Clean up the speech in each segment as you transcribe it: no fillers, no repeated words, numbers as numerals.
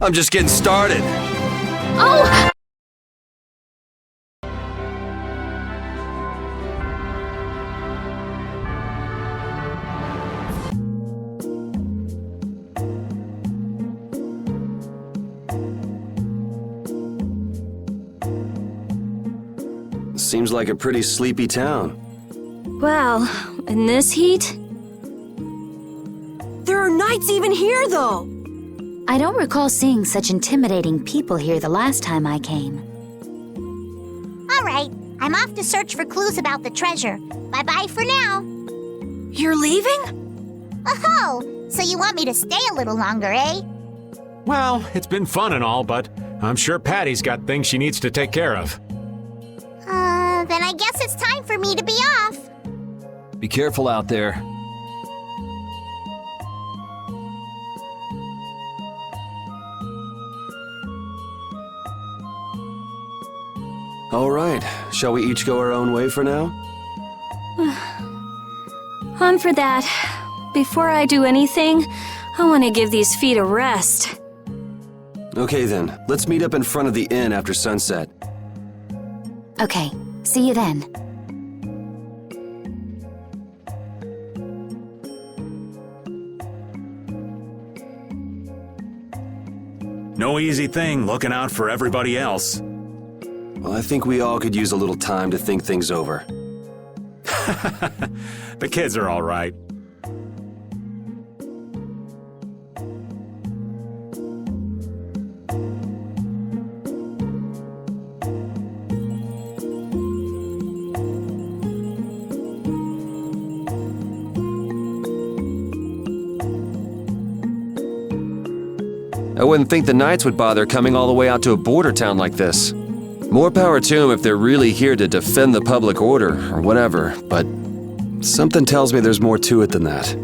I'm just getting started. Oh! Seems like a pretty sleepy town. Well, in this heat? There are knights even here, though! I don't recall seeing such intimidating people here the last time I came. All right, I'm off to search for clues about the treasure. Bye-bye for now. You're leaving? Oh, so you want me to stay a little longer, eh? Well, it's been fun and all, but I'm sure Patty's got things she needs to take care of. Then I guess it's time for me to be off. Be careful out there. All right, shall we each go our own way for now? On for that. Before I do anything, I want to give these feet a rest. Okay then, let's meet up in front of the inn after sunset. Okay, see you then. No easy thing looking out for everybody else. Well, I think we all could use a little time to think things over. The kids are all right. I wouldn't think the knights would bother coming all the way out to a border town like this. More power to them if they're really here to defend the public order, or whatever, but something tells me there's more to it than that.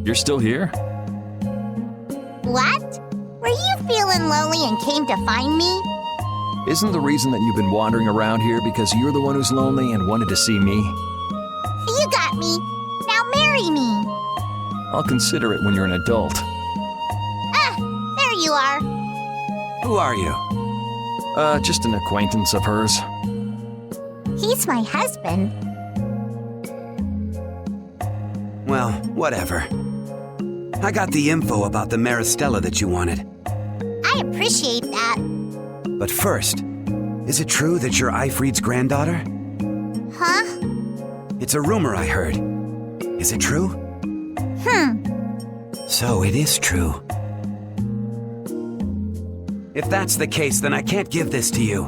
You're still here? What? Were you feeling lonely and came to find me? Isn't the reason that you've been wandering around here because you're the one who's lonely and wanted to see me? You got me. Now marry me. I'll consider it when you're an adult. Ah, there you are. Who are you? Just an acquaintance of hers. He's my husband. Well, whatever. I got the info about the Maristella that you wanted. I appreciate that. But first, is it true that you're Eifried's granddaughter? Huh? It's a rumor I heard. Is it true? So it is true. If that's the case, then I can't give this to you.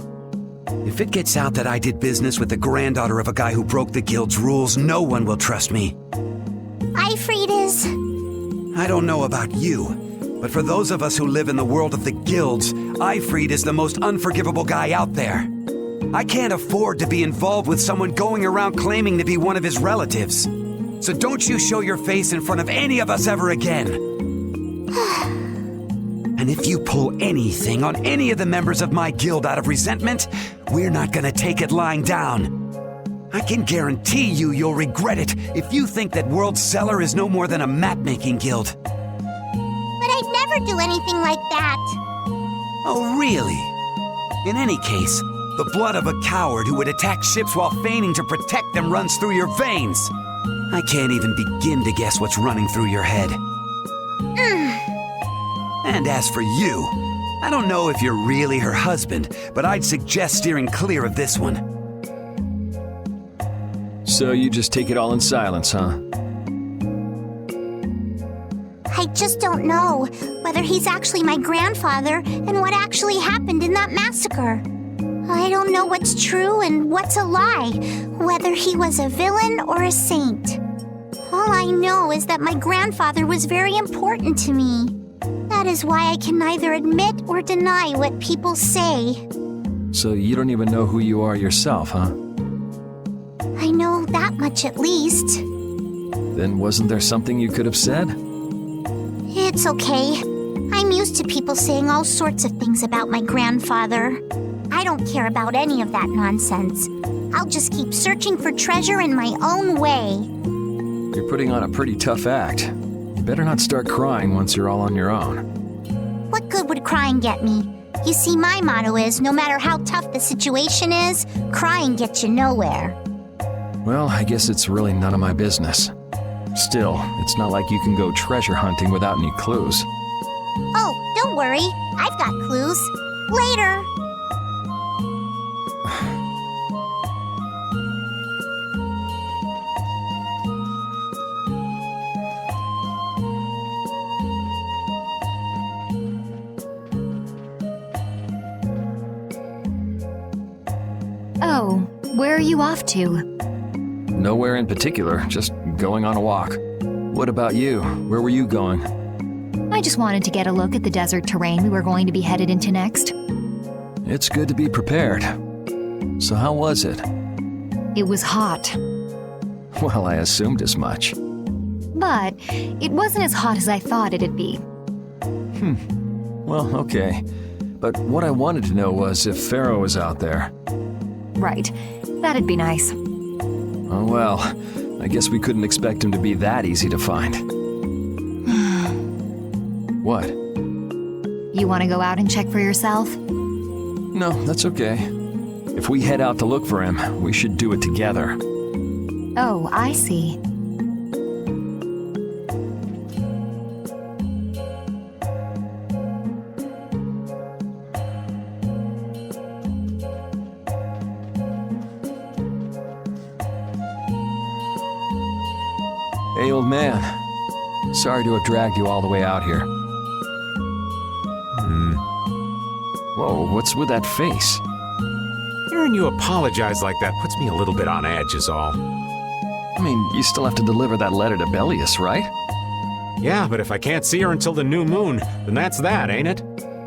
If it gets out that I did business with the granddaughter of a guy who broke the guild's rules, no one will trust me. Eifried is... I don't know about you, but for those of us who live in the world of the guilds, Eifried is the most unforgivable guy out there. I can't afford to be involved with someone going around claiming to be one of his relatives. So don't you show your face in front of any of us ever again. And if you pull anything on any of the members of my guild out of resentment, we're not gonna take it lying down. I can guarantee you'll regret it if you think that World Cellar is no more than a map-making guild. But I'd never do anything like that. Oh, really? In any case, the blood of a coward who would attack ships while feigning to protect them runs through your veins. I can't even begin to guess what's running through your head. And as for you, I don't know if you're really her husband, but I'd suggest steering clear of this one. So you just take it all in silence, huh? I just don't know whether he's actually my grandfather and what actually happened in that massacre. I don't know what's true and what's a lie, whether he was a villain or a saint. All I know is that my grandfather was very important to me. That is why I can neither admit or deny what people say. So you don't even know who you are yourself, huh? I know that much at least. Then wasn't there something you could have said? It's okay. I'm used to people saying all sorts of things about my grandfather. I don't care about any of that nonsense. I'll just keep searching for treasure in my own way. You're putting on a pretty tough act. You better not start crying once you're all on your own. What good would crying get me? You see, my motto is, no matter how tough the situation is, crying gets you nowhere. Well, I guess it's really none of my business. Still, it's not like you can go treasure hunting without any clues. Oh, don't worry. I've got clues. Later. Oh, where are you off to? Nowhere in particular, just going on a walk. What about you? Where were you going? I just wanted to get a look at the desert terrain we were going to be headed into next. It's good to be prepared. So how was it? It was hot, Well, I assumed as much. but it wasn't as hot as I thought it'd be. Well, okay. But what I wanted to know was if Pharaoh was out there. Right, that'd be nice. Oh well, I guess we couldn't expect him to be that easy to find. What? You want to go out and check for yourself? No, that's okay. If we head out to look for him, we should do it together. Oh, I see. Hey, old man. Sorry to have dragged you all the way out here. Whoa, what's with that face? Hearing you apologize like that puts me a little bit on edge is all. I mean, you still have to deliver that letter to Bellius, right? Yeah, but if I can't see her until the new moon, then that's that, ain't it?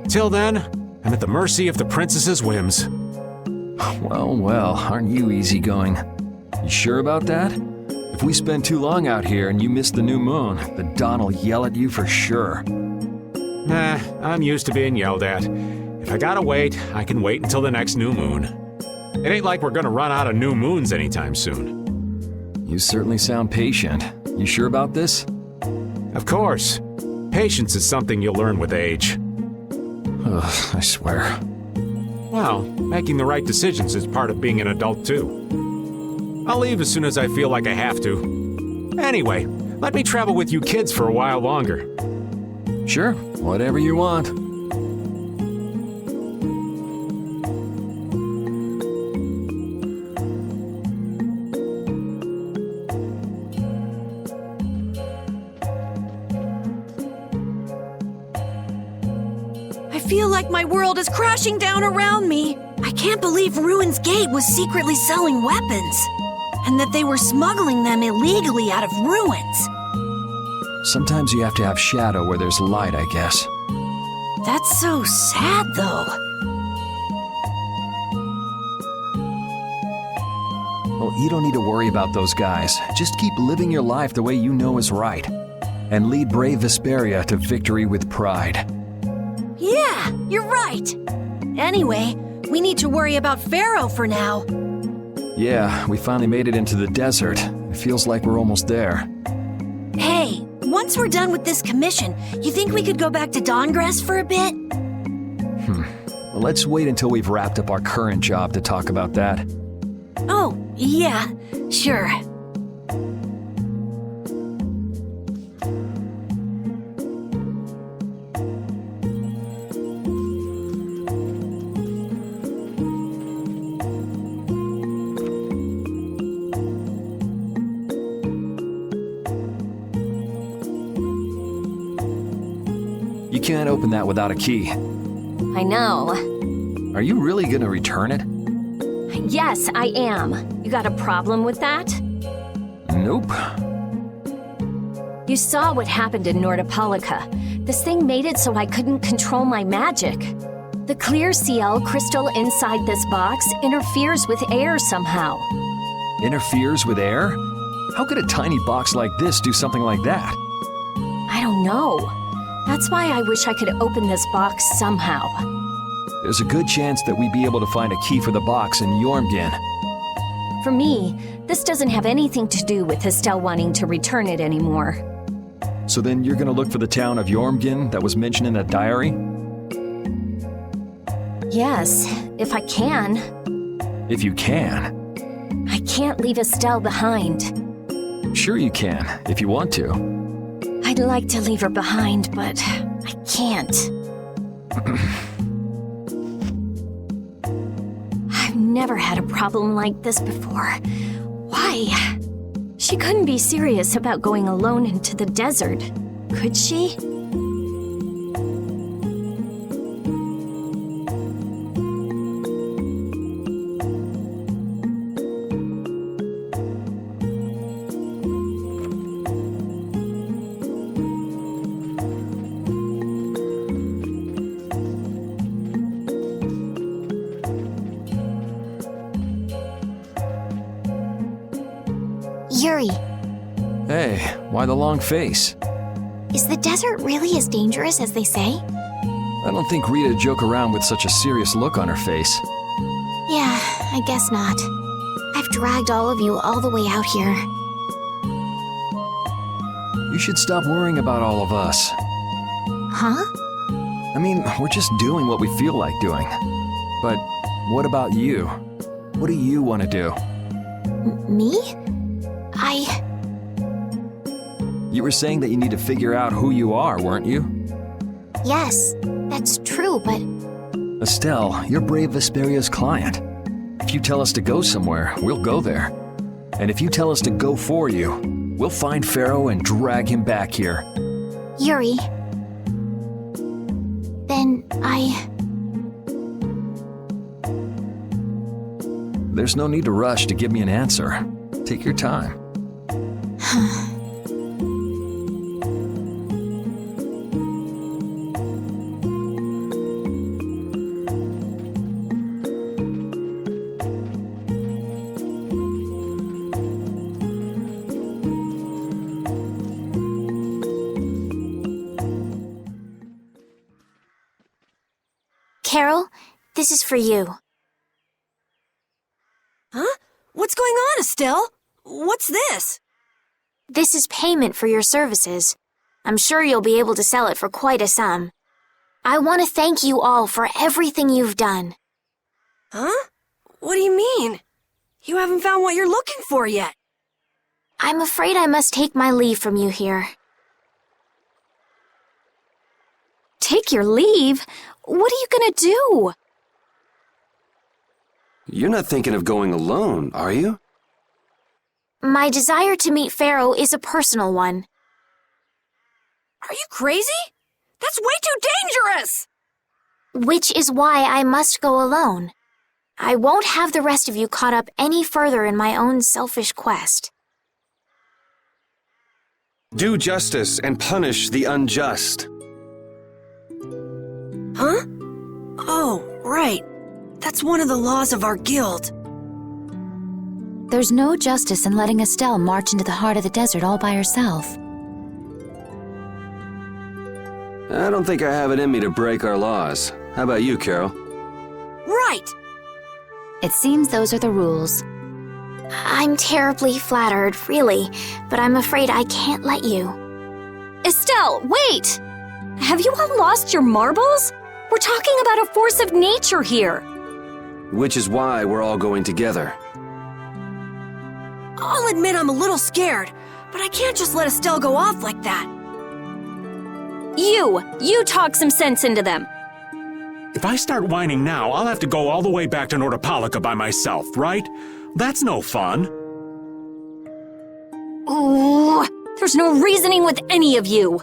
Till then, I'm at the mercy of the princess's whims. Well, aren't you easygoing? You sure about that? If we spend too long out here and you miss the new moon, the Don will yell at you for sure. Nah, I'm used to being yelled at. If I gotta wait, I can wait until the next new moon. It ain't like we're gonna run out of new moons anytime soon. You certainly sound patient. You sure about this? Of course. Patience is something you'll learn with age. Ugh, I swear. Well, making the right decisions is part of being an adult too. I'll leave as soon as I feel like I have to. Anyway, let me travel with you kids for a while longer. Sure, whatever you want. I feel like my world is crashing down around me. I can't believe Ruin's Gate was secretly selling weapons. And that they were smuggling them illegally out of ruins. Sometimes you have to have shadow where there's light, I guess. That's so sad, though. Well, you don't need to worry about those guys. Just keep living your life the way you know is right. And lead brave Vesperia to victory with pride. Yeah, you're right. Anyway, we need to worry about Pharaoh for now. Yeah, we finally made it into the desert. It feels like we're almost there. Hey, once we're done with this commission, you think we could go back to Dawngrass for a bit? Well, let's wait until we've wrapped up our current job to talk about that. Oh, yeah, sure. You can't open that without a key. I know. Are you really gonna return it? Yes, I am. You got a problem with that? Nope. You saw what happened in Nordopolica. This thing made it so I couldn't control my magic. The clear CL crystal inside this box interferes with air somehow. Interferes with air? How could a tiny box like this do something like that? I don't know. That's why I wish I could open this box somehow. There's a good chance that we'd be able to find a key for the box in Jormungand. For me, this doesn't have anything to do with Estelle wanting to return it anymore. So then you're gonna look for the town of Jormungand that was mentioned in that diary? Yes, if I can. If you can. I can't leave Estelle behind. Sure you can, if you want to. I'd like to leave her behind, but I can't. I've never had a problem like this before. Why? She couldn't be serious about going alone into the desert, could she? Yuri, Hey, why the long face? is the desert really as dangerous as they say? I don't think Rita joke around with such a serious look on her face. Yeah, I guess not. I've dragged all of you all the way out here. You should stop worrying about all of us. Huh? I mean, we're just doing what we feel like doing. But what about you? What do you want to do? Me? You were saying that you need to figure out who you are, weren't you? Yes, that's true, but Estelle, you're brave Vesperia's client. If you tell us to go somewhere, we'll go there. And if you tell us to go for you, we'll find Pharaoh and drag him back here. Yuri. Then There's no need to rush to give me an answer. Take your time. Carol, this is for you. Huh? What's going on, Estelle? What's this? This is payment for your services. I'm sure you'll be able to sell it for quite a sum. I want to thank you all for everything you've done. Huh? What do you mean? You haven't found what you're looking for yet. I'm afraid I must take my leave from you here. Take your leave? What are you gonna do? You're not thinking of going alone, are you? My desire to meet Pharaoh is a personal one. Are you crazy? That's way too dangerous! Which is why I must go alone. I won't have the rest of you caught up any further in my own selfish quest. Do justice and punish the unjust. Huh? Oh, right. That's one of the laws of our guild. There's no justice in letting Estelle march into the heart of the desert all by herself. I don't think I have it in me to break our laws. How about you, Carol? Right! It seems those are the rules. I'm terribly flattered, really, but I'm afraid I can't let you. Estelle, wait! Have you all lost your marbles? We're talking about a force of nature here. Which is why we're all going together. I'll admit I'm a little scared, but I can't just let Estelle go off like that. You talk some sense into them. If I start whining now, I'll have to go all the way back to Nordopolica by myself, right? That's no fun. Ooh, there's no reasoning with any of you.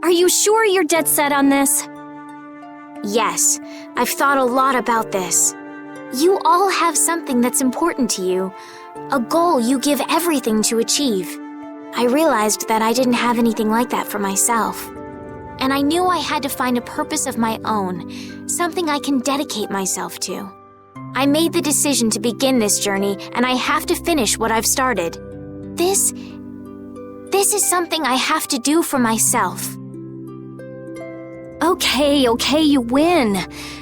Are you sure you're dead set on this? Yes, I've thought a lot about this. You all have something that's important to you, a goal you give everything to achieve. I realized that I didn't have anything like that for myself. And I knew I had to find a purpose of my own, something I can dedicate myself to. I made the decision to begin this journey, and I have to finish what I've started. This is something I have to do for myself. Okay, you win.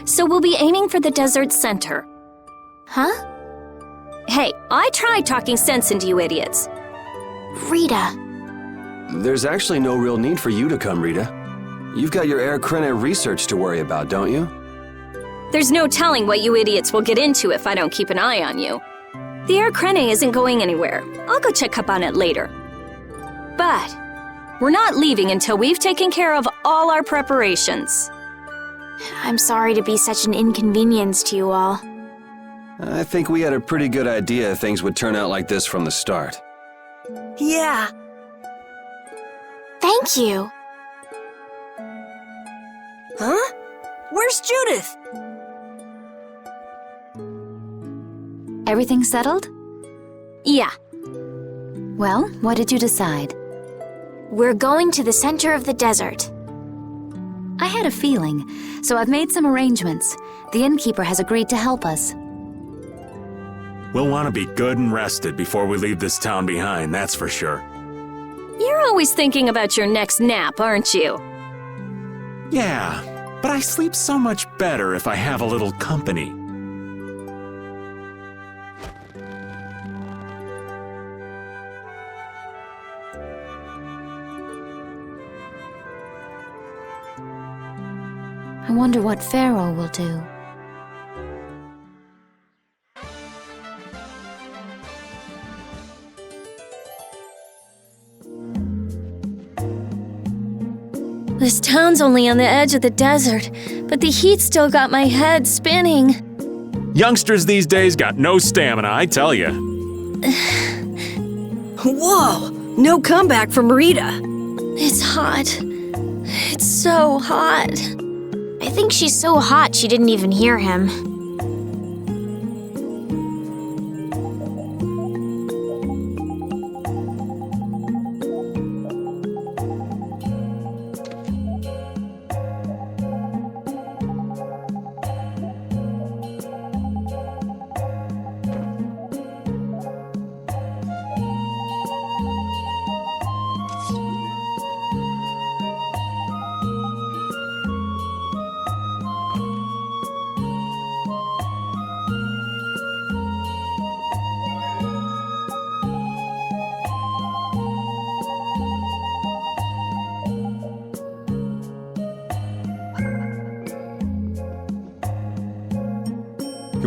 So we'll be aiming for the desert center. Huh? Hey, I tried talking sense into you idiots. Rita. There's actually no real need for you to come, Rita. You've got your Air Krene research to worry about, don't you? There's no telling what you idiots will get into if I don't keep an eye on you. The Air Krene isn't going anywhere. I'll go check up on it later. But we're not leaving until we've taken care of all our preparations. I'm sorry to be such an inconvenience to you all. I think we had a pretty good idea things would turn out like this from the start. Yeah. Thank you. Huh? Where's Judith? Everything settled? Yeah. Well, what did you decide? We're going to the center of the desert. I had a feeling, so I've made some arrangements. The innkeeper has agreed to help us. We'll want to be good and rested before we leave this town behind, that's for sure. You're always thinking about your next nap, aren't you? Yeah, but I sleep so much better if I have a little company. I wonder what Pharaoh will do. This town's only on the edge of the desert, but the heat still got my head spinning. Youngsters these days got no stamina, I tell you. Whoa! No comeback from Rita. It's hot. It's so hot. I think she's so hot she didn't even hear him.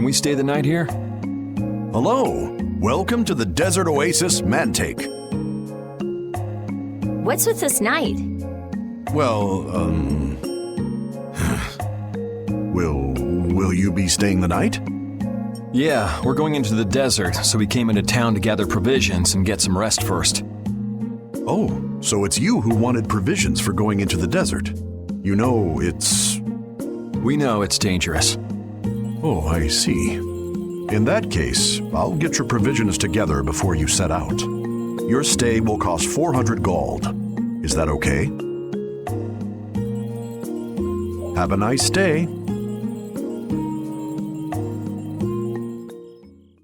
Can we stay the night here? Hello. Welcome to the desert oasis Mantaic. What's with this night? Well, Will you be staying the night? Yeah, we're going into the desert, so we came into town to gather provisions and get some rest first. Oh, so it's you who wanted provisions for going into the desert. You know, it's... We know it's dangerous. Oh, I see. In that case, I'll get your provisions together before you set out. Your stay will cost 400 gold. Is that okay? Have a nice day.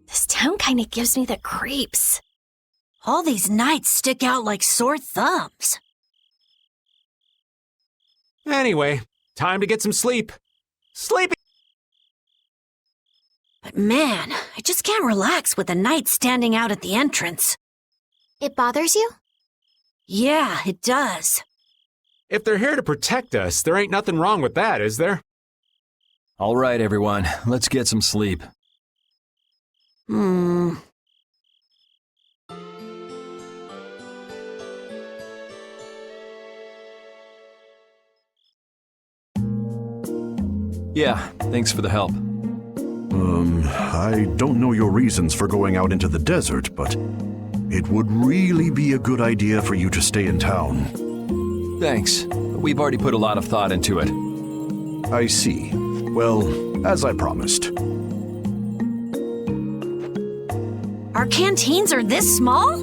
This town kind of gives me the creeps. All these nights stick out like sore thumbs. Anyway, time to get some sleep. Sleepy! But man, I just can't relax with the knight standing out at the entrance. It bothers you? Yeah, it does. If they're here to protect us, there ain't nothing wrong with that, is there? All right, everyone, let's get some sleep. Yeah, thanks for the help. I don't know your reasons for going out into the desert, but it would really be a good idea for you to stay in town. Thanks. We've already put a lot of thought into it. I see. Well, as I promised. Our canteens are this small?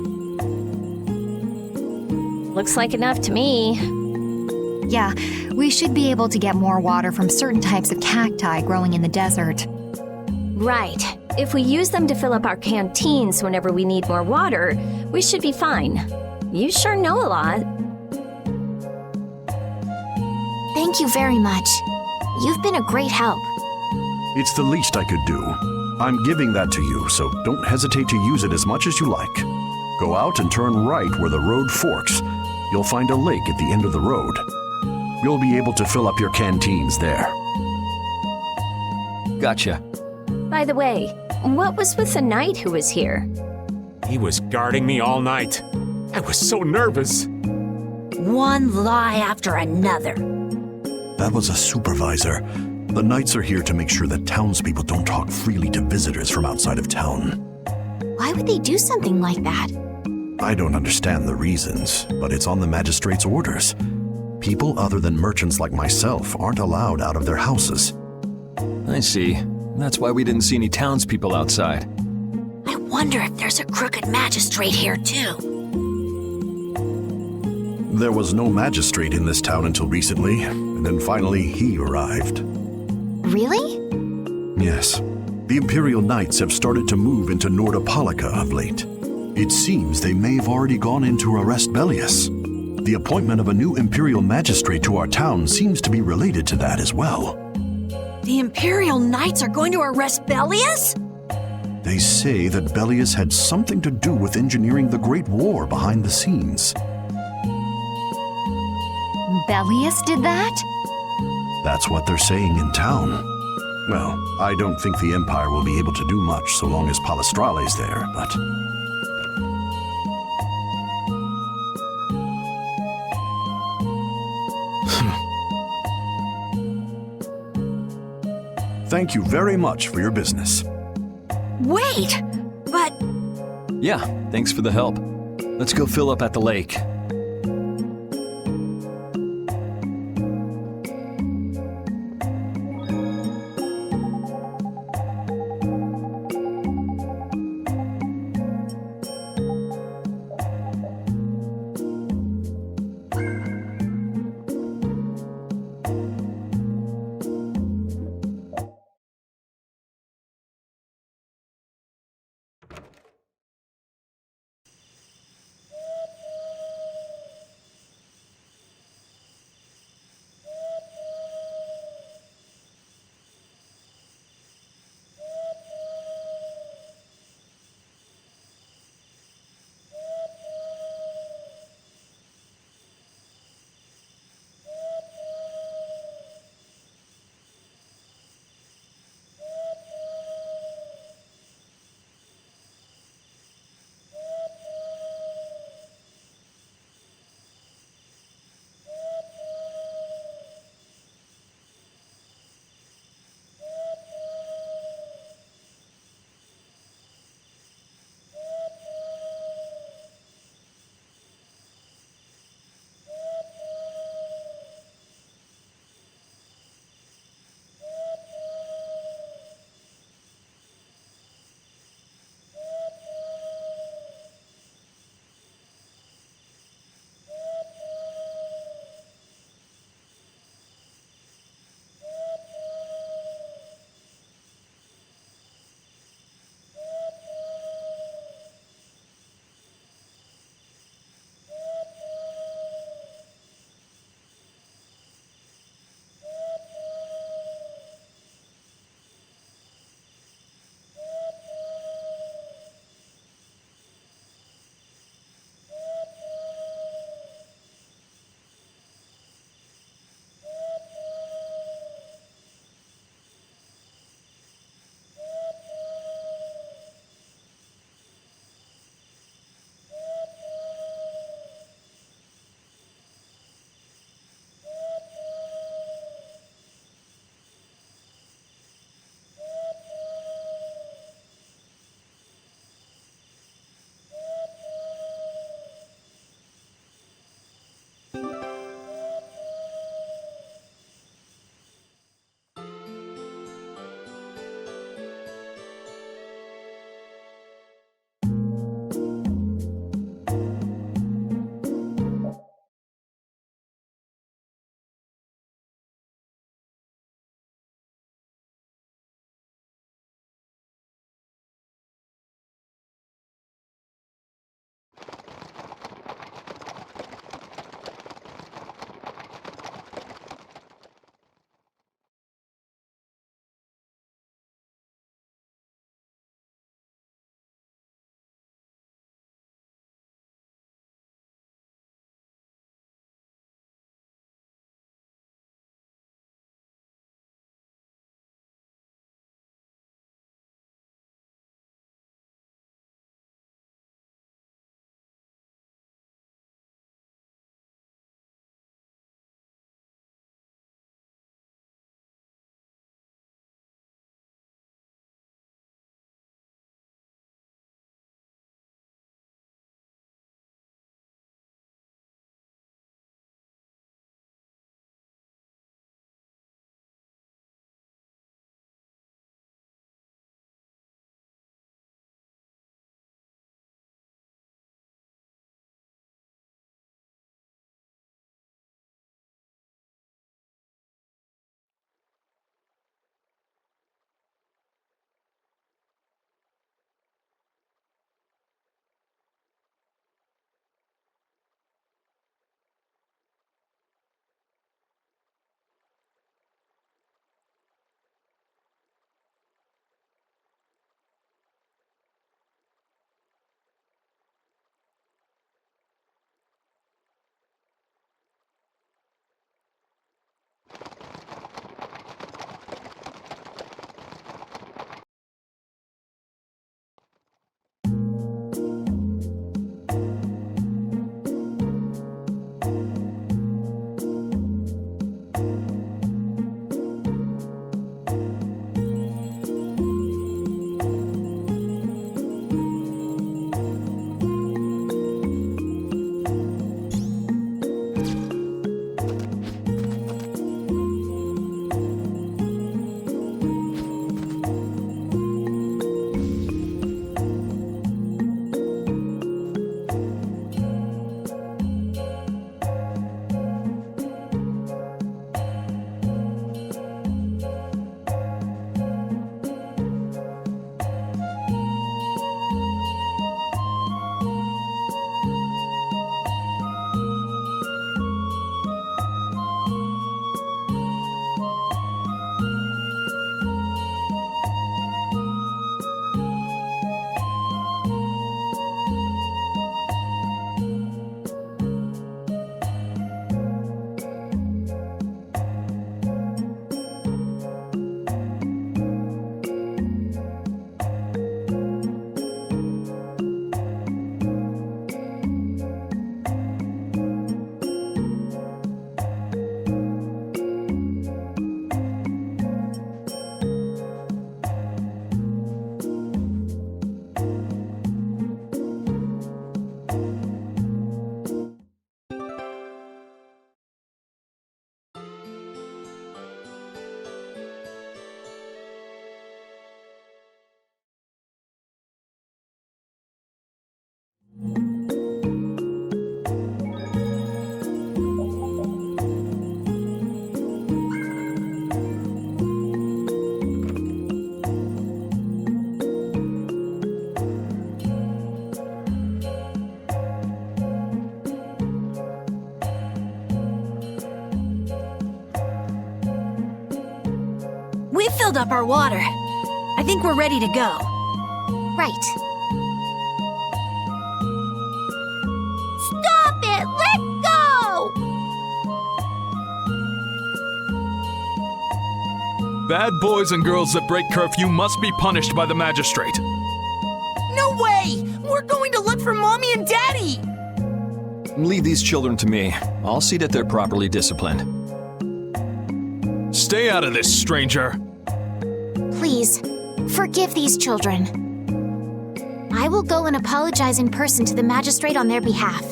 Looks like enough to me. Yeah, we should be able to get more water from certain types of cacti growing in the desert. Right. If we use them to fill up our canteens whenever we need more water, we should be fine. You sure know a lot. Thank you very much. You've been a great help. It's the least I could do. I'm giving that to you, so don't hesitate to use it as much as you like. Go out and turn right where the road forks. You'll find a lake at the end of the road. You'll be able to fill up your canteens there. Gotcha. By the way, what was with the knight who was here? He was guarding me all night. I was so nervous. One lie after another. That was a supervisor. The knights are here to make sure that townspeople don't talk freely to visitors from outside of town. Why would they do something like that? I don't understand the reasons, but it's on the magistrate's orders. People other than merchants like myself aren't allowed out of their houses. I see. That's why we didn't see any townspeople outside. I wonder if there's a crooked magistrate here too. There was no magistrate in this town until recently, and then finally he arrived. Really? Yes. The Imperial Knights have started to move into Nordopolica of late. It seems they may have already gone in to arrest Bellius. The appointment of a new Imperial Magistrate to our town seems to be related to that as well. The Imperial Knights are going to arrest Bellius? They say that Bellius had something to do with engineering the Great War behind the scenes. Bellius did that? That's what they're saying in town. Well, I don't think the Empire will be able to do much so long as Palestrale's there, but... Thank you very much for your business. Wait, but... Yeah, thanks for the help. Let's go fill up at the lake. filled up our water. I think we're ready to go. Right. Stop it! Let go! Bad boys and girls that break curfew must be punished by the magistrate. No way! We're going to look for Mommy and Daddy! Leave these children to me. I'll see that they're properly disciplined. Stay out of this, stranger. Please, forgive these children. I will go and apologize in person to the magistrate on their behalf.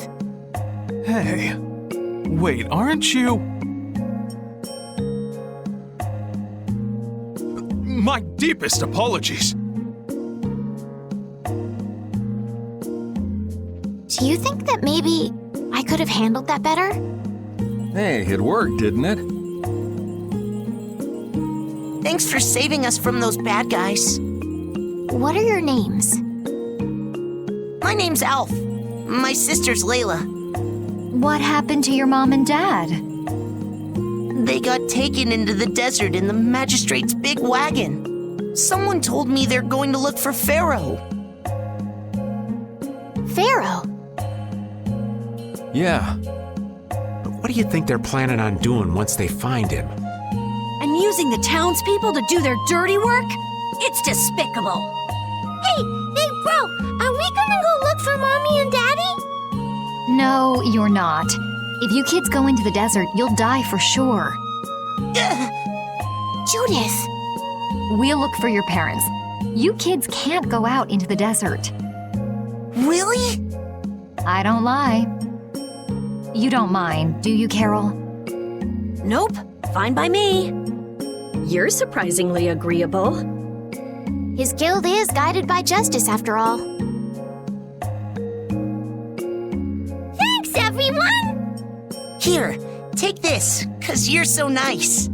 Hey, wait, aren't you? My deepest apologies. Do you think that maybe I could have handled that better? Hey, it worked, didn't it? Thanks for saving us from those bad guys. What are your names? My name's Alf. My sister's Layla. What happened to your mom and dad? They got taken into the desert in the magistrate's big wagon. Someone told me they're going to look for Pharaoh. Pharaoh? Yeah. What do you think they're planning on doing once they find him? And using the townspeople to do their dirty work? It's despicable. Hey, bro, are we gonna go look for Mommy and Daddy? No, you're not. If you kids go into the desert, you'll die for sure. Judith! We'll look for your parents. You kids can't go out into the desert. Really? I don't lie. You don't mind, do you, Carol? Nope, fine by me. You're surprisingly agreeable. His guild is guided by justice, after all. Thanks, everyone! Here, take this, 'cause you're so nice.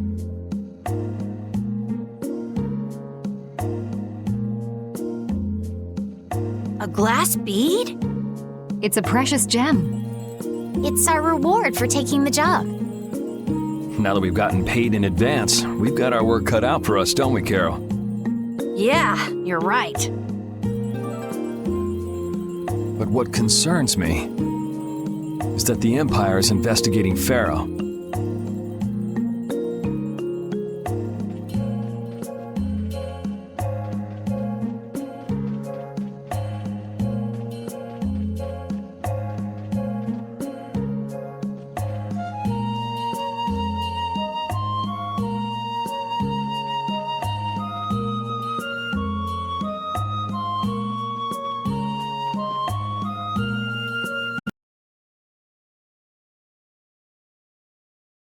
A glass bead? It's a precious gem. It's our reward for taking the job. Now that we've gotten paid in advance, we've got our work cut out for us, don't we, Carol? Yeah, you're right. But what concerns me is that the Empire is investigating Pharaoh.